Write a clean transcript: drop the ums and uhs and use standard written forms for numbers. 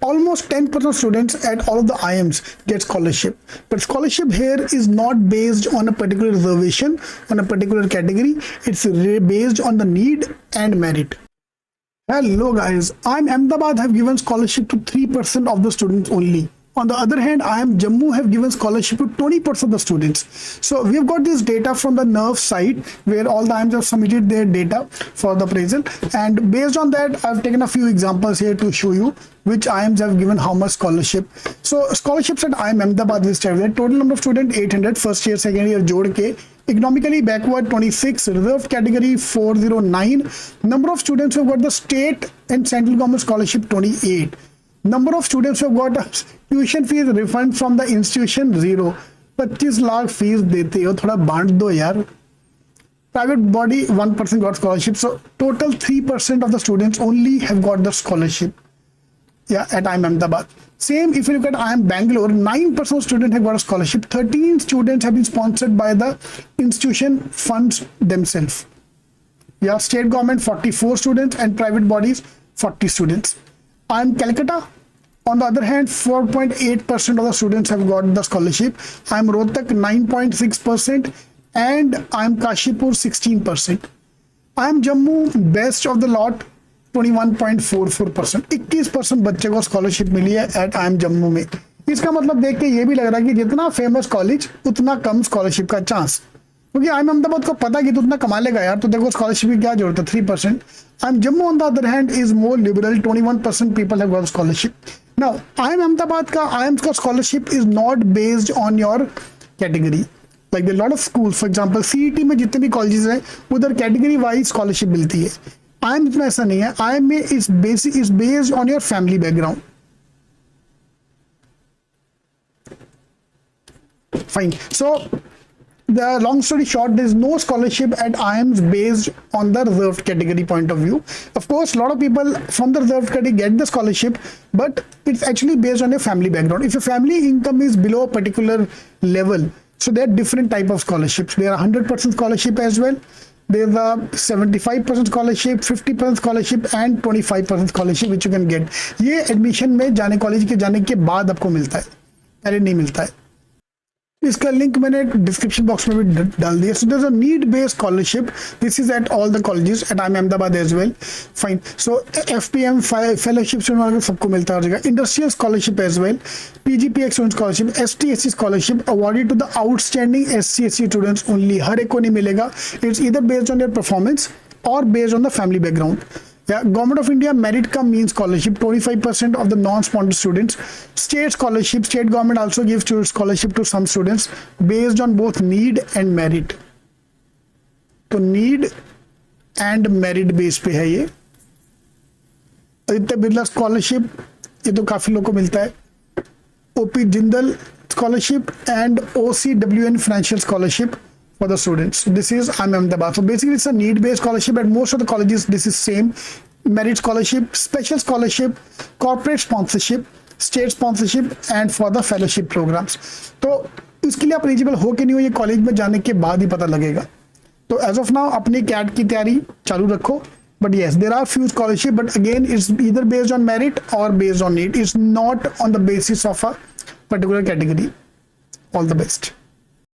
almost 10% students at all of the IIMs get scholarship. But scholarship here is not based on a particular reservation, on a particular category. It's based on the need and merit. Hello guys, IIM Ahmedabad have given scholarship to 3% of the students only. On the other hand, IIM Jammu have given scholarship to 20% of the students. So we have got this data from the NERV site where all the IIMs have submitted their data for the appraisal, and based on that I've taken a few examples here to show you which IIMs have given how much scholarship. So scholarships at IIM Ahmedabad is total number of students 800, first year second year जोड़ के, economically backward 26, reserved category 409, number of students who have got the state and central government scholarship 28, number of students who have got tuition fees refund from the institution 0. 25 lakh fees देते हो, थोड़ा बांट दो यार. Private body 1% got scholarship, so total 3% of the students only have got the scholarship. Yeah, at IIM Ahmedabad. Same if you look at IIM Bangalore, 9% of students have got a scholarship. 13 students have been sponsored by the institution funds themselves. Yeah, state government 44 students and private bodies 40 students. IIM Calcutta, on the other hand, 4.8% of the students have got the scholarship. IIM Rohtak 9.6% and IIM Kashipur 16%. IIM Jammu, best of the lot, 21.44%. 21% बच्चे को scholarship मिली है eight IIM Jammu में. इसका मतलब देख के ये भी लग रहा है कि जितना फेमस कॉलेज उतना कम स्कॉलरशिप का चांस, क्योंकि IIM अहमदाबाद को पता कि तो उतना कमा लेगा यार, तो देखो स्कॉलरशिप की क्या जरूरत है, 3%. IIM Jammu on the other hand is more liberal, 21% people have got scholarship. Now IIM Ahmedabad का IIMs का scholarship is not based on your category. Like there are a lot of schools, for example CET में जितने भी colleges हैं उधर category wise scholarship मिलती है. IIM में ऐसा नहीं है. IIM में is based on your family background. Fine. So the long story short, there is no scholarship at IIMs based on the reserved category point of view. Of course, a lot of people from the reserved category get the scholarship, but it's actually based on your family background. If your family income is below a particular level, so there are different type of scholarships. There are 100% scholarship as well. There's a 75% scholarship, 50% scholarship and 25% scholarship which you can get. ये admission में जाने college के जाने के बाद आपको मिलता है, पहले नहीं मिलता है. इसका लिंक मैंने डिस्क्रिप्शन बॉक्स में भी डाल दिया. So there is a need based scholarship. This is at all the colleges at IIM Ahmedabad as well. Fine. So FPM fellowship student सबको मिलता है. Industrial scholarship as well, PGPX student scholarship, ST/SC scholarship awarded to the outstanding SC/SC students only. हर एक को नहीं मिलेगा. It's either based on your performance और based on the family background. Yeah, Government of India merit cum means scholarship, 25% of the non-sponsored students. State scholarship, state government also gives scholarship to some students based on both need and merit. तो need and merit base पे है ये. Aditya Birla scholarship, ये तो काफी लोगों को मिलता है. OP Jindal scholarship and OCWN financial scholarship for the students. So this is IIM Ahmedabad. So basically it's a need based scholarship. At most of the colleges this is same. Merit scholarship, special scholarship, corporate sponsorship, state sponsorship and for the fellowship programs. तो इसके लिए आप eligible हो कि नहीं हो ये college में जाने के बाद ही पता लगेगा. तो एज ऑफ नाउ अपनी कैट की तैयारी चालू रखो. But yes, there are few scholarship, but again it's either based on merit or based on need. It's not on the basis of a particular category. All the best.